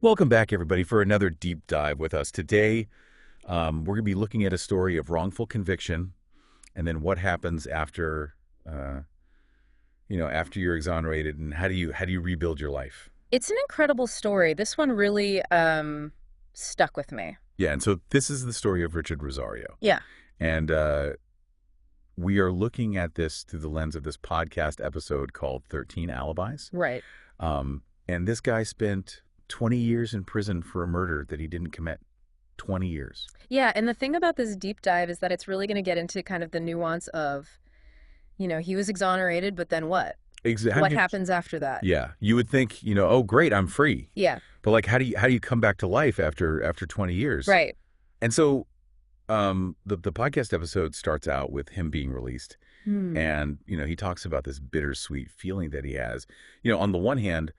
Welcome back, everybody, for another deep dive with us. Today, we're going to be looking at a story of wrongful conviction and then what happens after, after you're exonerated and how do you rebuild your life? It's an incredible story. This one really stuck with me. Yeah, and so this is the story of Richard Rosario. Yeah. And we are looking at this through the lens of this podcast episode called 13 Alibis. Right. And this guy spent 20 years in prison for a murder that he didn't commit. 20 years. Yeah, and the thing about this deep dive is that it's really going to get into kind of the nuance of, he was exonerated, but then what? Exactly. What happens after that? Yeah. You would think, oh, great, I'm free. Yeah. But like, how do you come back to life after 20 years? Right. And so the podcast episode starts out with him being released. And, he talks about this bittersweet feeling that he has. On the one hand,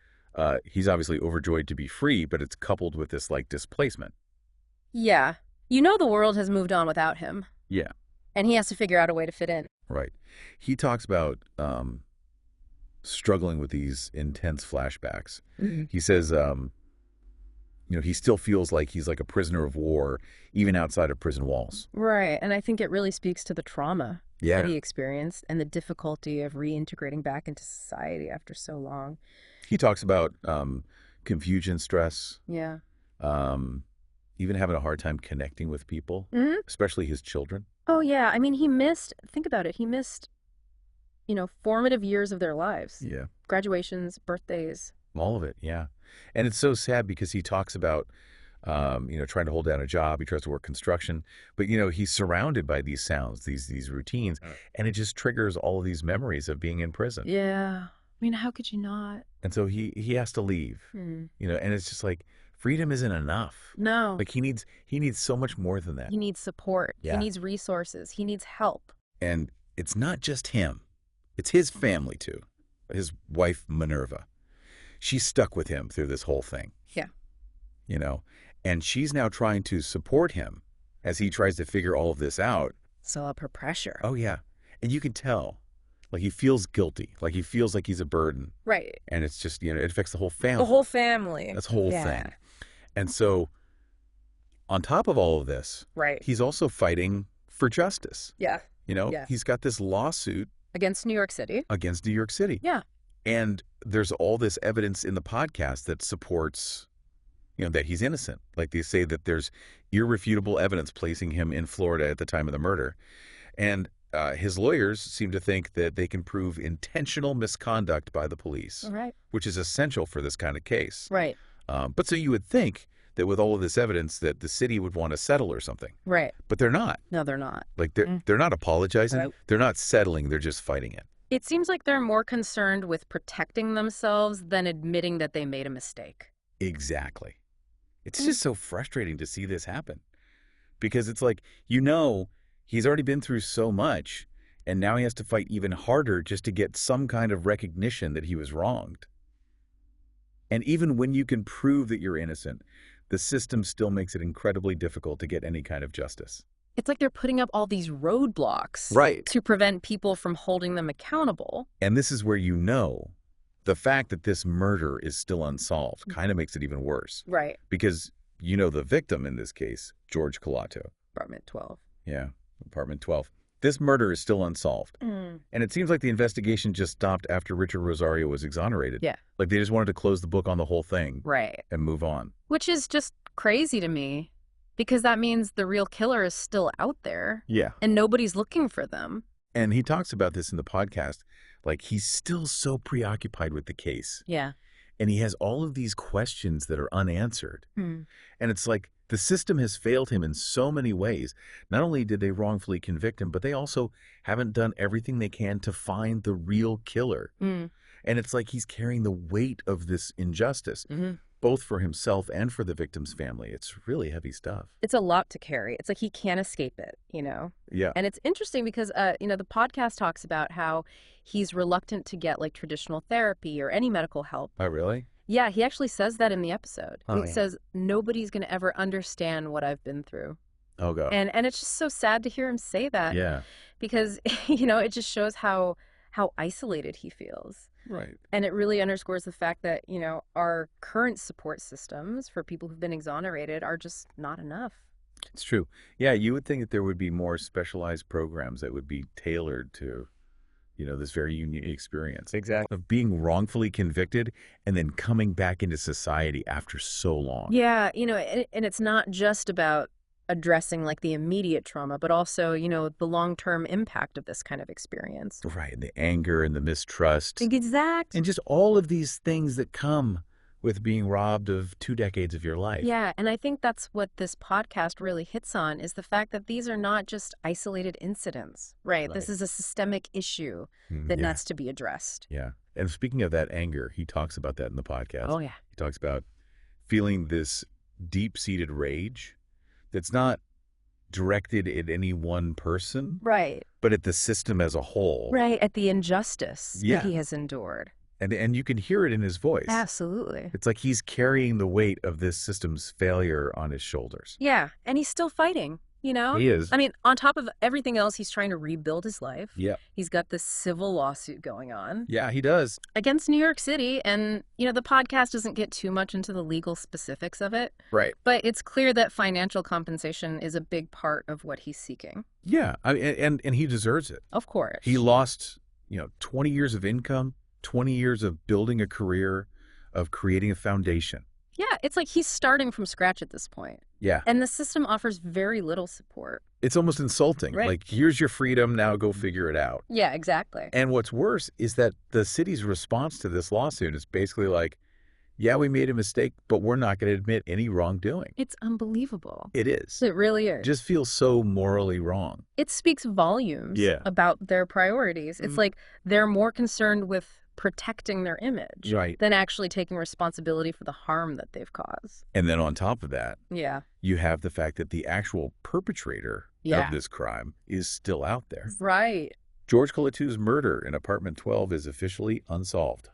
he's obviously overjoyed to be free, but it's coupled with this like displacement. Yeah. The world has moved on without him. Yeah. And he has to figure out a way to fit in. Right. He talks about struggling with these intense flashbacks. Mm-hmm. He says, he still feels like he's like a prisoner of war, even outside of prison walls. Right. And I think it really speaks to the trauma Yeah. that he experienced and the difficulty of reintegrating back into society after so long. He talks about confusion, stress, Yeah. even having a hard time connecting with people, especially his children. Oh, yeah. I mean, think about it. He missed, formative years of their lives. Yeah. Graduations, birthdays. All of it, yeah. And it's so sad because he talks about, trying to hold down a job. He tries to work construction. But, he's surrounded by these sounds, these routines, and it just triggers all of these memories of being in prison. Yeah. I mean, how could you not? And so he has to leave, and it's just like freedom isn't enough. No. Like he needs so much more than that. He needs support. Yeah. He needs resources. He needs help. And it's not just him. It's his family, too. His wife, Minerva. She's stuck with him through this whole thing. Yeah. And she's now trying to support him as he tries to figure all of this out. So up her pressure. Oh, yeah. And you can tell. Like he feels guilty. Like he feels like he's a burden. Right. And it's just, it affects the whole family. The whole family. That's the whole thing. And so on top of all of this, right, he's also fighting for justice. Yeah. Yeah. He's got this lawsuit against New York City. Against New York City. Yeah. And there's all this evidence in the podcast that supports, that he's innocent. Like they say that there's irrefutable evidence placing him in Florida at the time of the murder. And his lawyers seem to think that they can prove intentional misconduct by the police, right, which is essential for this kind of case. Right. But so you would think that with all of this evidence that the city would want to settle or something. Right. But they're not. No, they're not. Like they're not apologizing. Right. They're not settling. They're just fighting it. It seems like they're more concerned with protecting themselves than admitting that they made a mistake. Exactly. It's just so frustrating to see this happen because it's like, he's already been through so much and now he has to fight even harder just to get some kind of recognition that he was wronged. And even when you can prove that you're innocent, the system still makes it incredibly difficult to get any kind of justice. It's like they're putting up all these roadblocks, right, to prevent people from holding them accountable. And this is where the fact that this murder is still unsolved kind of makes it even worse. Right. Because the victim in this case, George Colato. Apartment 12. Yeah, Apartment 12. This murder is still unsolved. And it seems like the investigation just stopped after Richard Rosario was exonerated. Yeah. Like they just wanted to close the book on the whole thing. Right. And move on. Which is just crazy to me because that means the real killer is still out there. Yeah. And nobody's looking for them. And he talks about this in the podcast. Like he's still so preoccupied with the case. Yeah. And he has all of these questions that are unanswered. And it's like the system has failed him in so many ways. Not only did they wrongfully convict him, but they also haven't done everything they can to find the real killer. And it's like he's carrying the weight of this injustice, both for himself and for the victim's family. It's really heavy stuff. It's a lot to carry. It's like he can't escape it, Yeah. And it's interesting because, the podcast talks about how he's reluctant to get like traditional therapy or any medical help. Oh, really? Yeah, he actually says that in the episode. Oh, he says, nobody's going to ever understand what I've been through. Oh, God. And it's just so sad to hear him say that. Yeah. Because, it just shows how isolated he feels. Right. And it really underscores the fact that, our current support systems for people who've been exonerated are just not enough. It's true. Yeah, you would think that there would be more specialized programs that would be tailored to, this very unique experience. Exactly. Of being wrongfully convicted and then coming back into society after so long. Yeah, and it's not just about addressing like the immediate trauma, but also, the long-term impact of this kind of experience. Right. And the anger and the mistrust. Exactly. And just all of these things that come with being robbed of 2 decades of your life. Yeah, and I think that's what this podcast really hits on is the fact that these are not just isolated incidents, right? This is a systemic issue that Yeah. needs to be addressed. Yeah. And speaking of that anger, he talks about that in the podcast. Oh, yeah. He talks about feeling this deep-seated rage that's not directed at any one person, Right. but at the system as a whole. Right, at the injustice Yeah. that he has endured. And you can hear it in his voice. Absolutely. It's like he's carrying the weight of this system's failure on his shoulders. Yeah, and he's still fighting, He is. I mean, on top of everything else, he's trying to rebuild his life. Yeah. He's got this civil lawsuit going on Yeah, he does. against New York City. And, the podcast doesn't get too much into the legal specifics of it, Right. but it's clear that financial compensation is a big part of what he's seeking. Yeah. And he deserves it. Of course. He lost, 20 years of income, 20 years of building a career, of creating a foundation. Yeah, it's like he's starting from scratch at this point. Yeah. And the system offers very little support. It's almost insulting. Right. Like, here's your freedom, now go figure it out. Yeah, exactly. And what's worse is that the city's response to this lawsuit is basically like, yeah, we made a mistake, but we're not going to admit any wrongdoing. It's unbelievable. It is. It really is. It just feels so morally wrong. It speaks volumes Yeah. about their priorities. It's like they're more concerned with protecting their image Right. than actually taking responsibility for the harm that they've caused. And then on top of that, Yeah. you have the fact that the actual perpetrator Yeah. of this crime is still out there. Right. George Colatu's murder in apartment 12 is officially unsolved.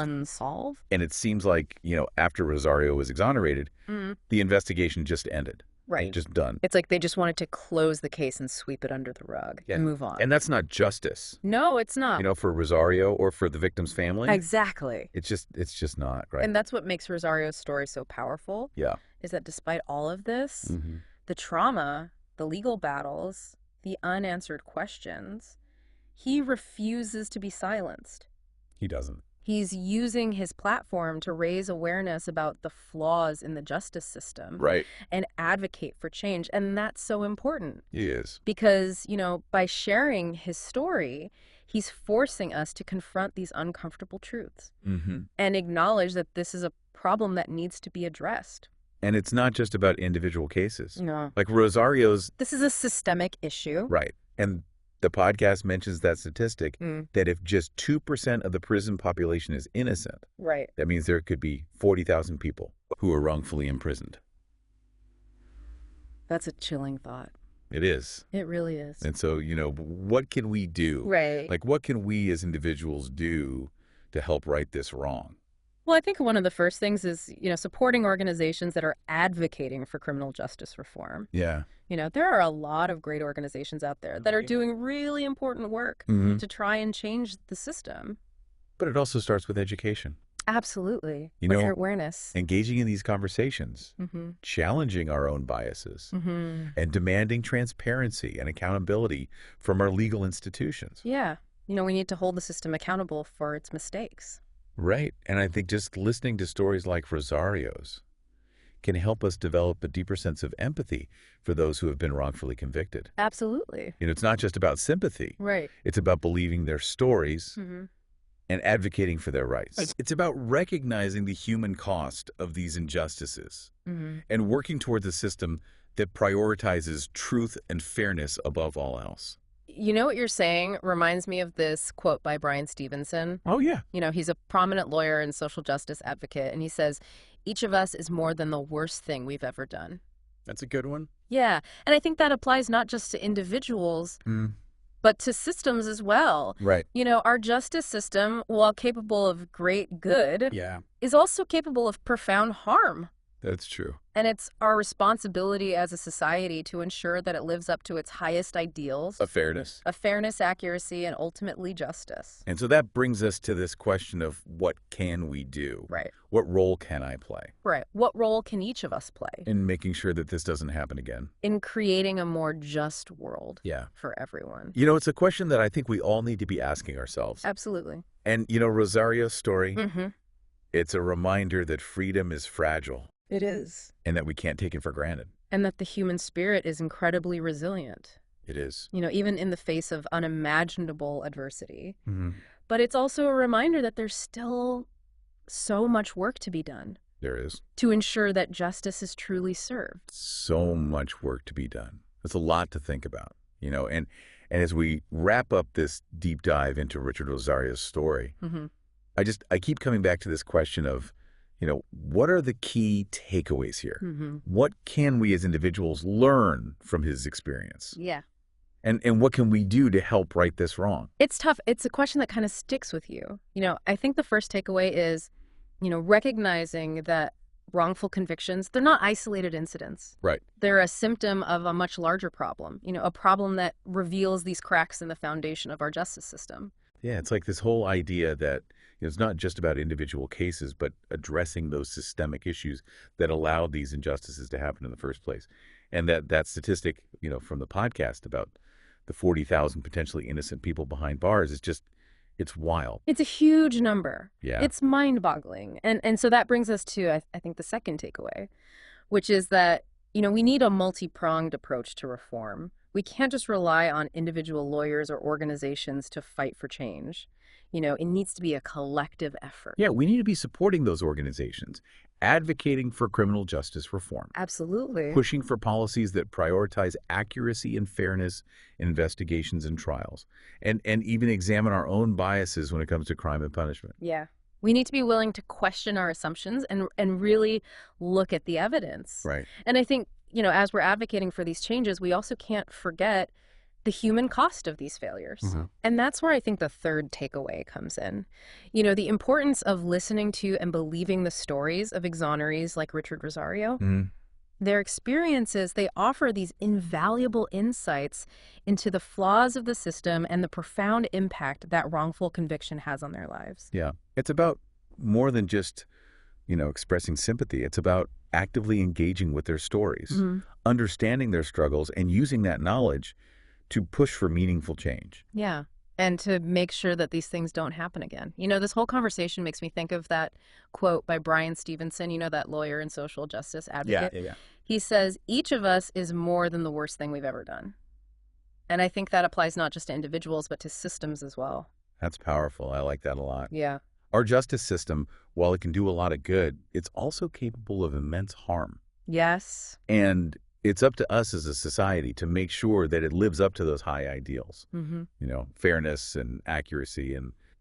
Unsolved? And it seems like, after Rosario was exonerated, the investigation just ended. Right. Just done. It's like they just wanted to close the case and sweep it under the rug and move on. And that's not justice, No, it's not. for Rosario or for the victim's family. Exactly. It's just not, right? And that's what makes Rosario's story so powerful, Yeah. is that despite all of this, Mm-hmm. the trauma, the legal battles, the unanswered questions, he refuses to be silenced. He doesn't. He's using his platform to raise awareness about the flaws in the justice system Right. and advocate for change. And that's so important He is. because, by sharing his story, he's forcing us to confront these uncomfortable truths Mm-hmm. and acknowledge that this is a problem that needs to be addressed. And it's not just about individual cases. No. Like Rosario's, This is a systemic issue. right. And the podcast mentions that statistic that if just 2% of the prison population is innocent, Right. that means there could be 40,000 people who are wrongfully imprisoned. That's a chilling thought. It is. It really is. And so, what can we do? Right. Like, what can we as individuals do to help right this wrong? Well, I think one of the first things is, supporting organizations that are advocating for criminal justice reform. Yeah. There are a lot of great organizations out there that are doing really important work Mm-hmm. to try and change the system. But it also starts with education. Absolutely. You know, Awareness. Engaging in these conversations, Mm-hmm. challenging our own biases, Mm-hmm. and demanding transparency and accountability from our legal institutions. Yeah. We need to hold the system accountable for its mistakes. Right. And I think just listening to stories like Rosario's can help us develop a deeper sense of empathy for those who have been wrongfully convicted. Absolutely. It's not just about sympathy. Right. It's about believing their stories Mm-hmm. and advocating for their rights. It's about recognizing the human cost of these injustices Mm-hmm. and working towards a system that prioritizes truth and fairness above all else. What you're saying reminds me of this quote by Brian Stevenson. Oh, yeah. He's a prominent lawyer and social justice advocate, and he says, each of us is more than the worst thing we've ever done. That's a good one. Yeah, and I think that applies not just to individuals, but to systems as well. Right. Our justice system, while capable of great good, Yeah. is also capable of profound harm. That's true. And it's our responsibility as a society to ensure that it lives up to its highest ideals A fairness. of fairness, accuracy, and ultimately justice. And so that brings us to this question of what can we do? Right. What role can I play Right. What role can each of us play in making sure that this doesn't happen again? in creating a more just world Yeah. for everyone? It's a question that I think we all need to be asking ourselves. Absolutely. And, Rosario's story, Mm-hmm. it's a reminder that freedom is fragile It is. and that we can't take it for granted. And that the human spirit is incredibly resilient, It is. even in the face of unimaginable adversity. Mm-hmm. But it's also a reminder that there's still so much work to be done There is to ensure that justice is truly served. so much work to be done. It's a lot to think about, and as we wrap up this deep dive into Richard Rosario's story, Mm-hmm. I keep coming back to this question of, what are the key takeaways here? Mm-hmm. What can we as individuals learn from his experience? Yeah. And what can we do to help right this wrong? It's tough. It's a question that kind of sticks with you. I think the first takeaway is, recognizing that wrongful convictions, they're not isolated incidents. Right. They're a symptom of a much larger problem, a problem that reveals these cracks in the foundation of our justice system. Yeah, it's like this whole idea that it's not just about individual cases, but addressing those systemic issues that allowed these injustices to happen in the first place. And that statistic, from the podcast about the 40,000 potentially innocent people behind bars is just, it's wild. It's a huge number. Yeah. It's mind-boggling. And so that brings us to, I think, the second takeaway, which is that, we need a multi-pronged approach to reform. We can't just rely on individual lawyers or organizations to fight for change. It needs to be a collective effort. Yeah, we need to be supporting those organizations, advocating for criminal justice reform, Absolutely. pushing for policies that prioritize accuracy and fairness in investigations and trials, and even examine our own biases when it comes to crime and punishment. Yeah. We need to be willing to question our assumptions and really look at the evidence. Right. And I think, as we're advocating for these changes, we also can't forget the human cost of these failures. Mm-hmm. And that's where I think the third takeaway comes in. The importance of listening to and believing the stories of exonerees like Richard Rosario. Mm-hmm. Their experiences, they offer these invaluable insights into the flaws of the system and the profound impact that wrongful conviction has on their lives. Yeah. It's about more than just, expressing sympathy. It's about actively engaging with their stories, Mm-hmm. understanding their struggles, and using that knowledge to push for meaningful change. Yeah. And to make sure that these things don't happen again. This whole conversation makes me think of that quote by Brian Stevenson, that lawyer and social justice advocate. Yeah. He says, each of us is more than the worst thing we've ever done. And I think that applies not just to individuals, but to systems as well. That's powerful. I like that a lot. Yeah. Our justice system, while it can do a lot of good, it's also capable of immense harm. Yes. And it's up to us as a society to make sure that it lives up to those high ideals, Mm-hmm. Fairness and accuracy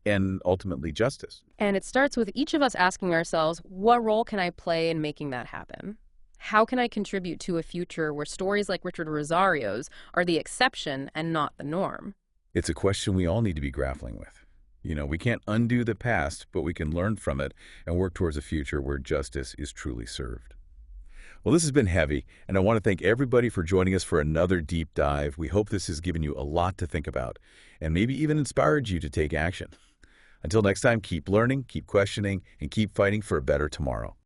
and ultimately justice. And it starts with each of us asking ourselves, what role can I play in making that happen? How can I contribute to a future where stories like Richard Rosario's are the exception and not the norm? It's a question we all need to be grappling with. We can't undo the past, but we can learn from it and work towards a future where justice is truly served. Well, this has been heavy, and I want to thank everybody for joining us for another deep dive. We hope this has given you a lot to think about and maybe even inspired you to take action. Until next time, keep learning, keep questioning, and keep fighting for a better tomorrow.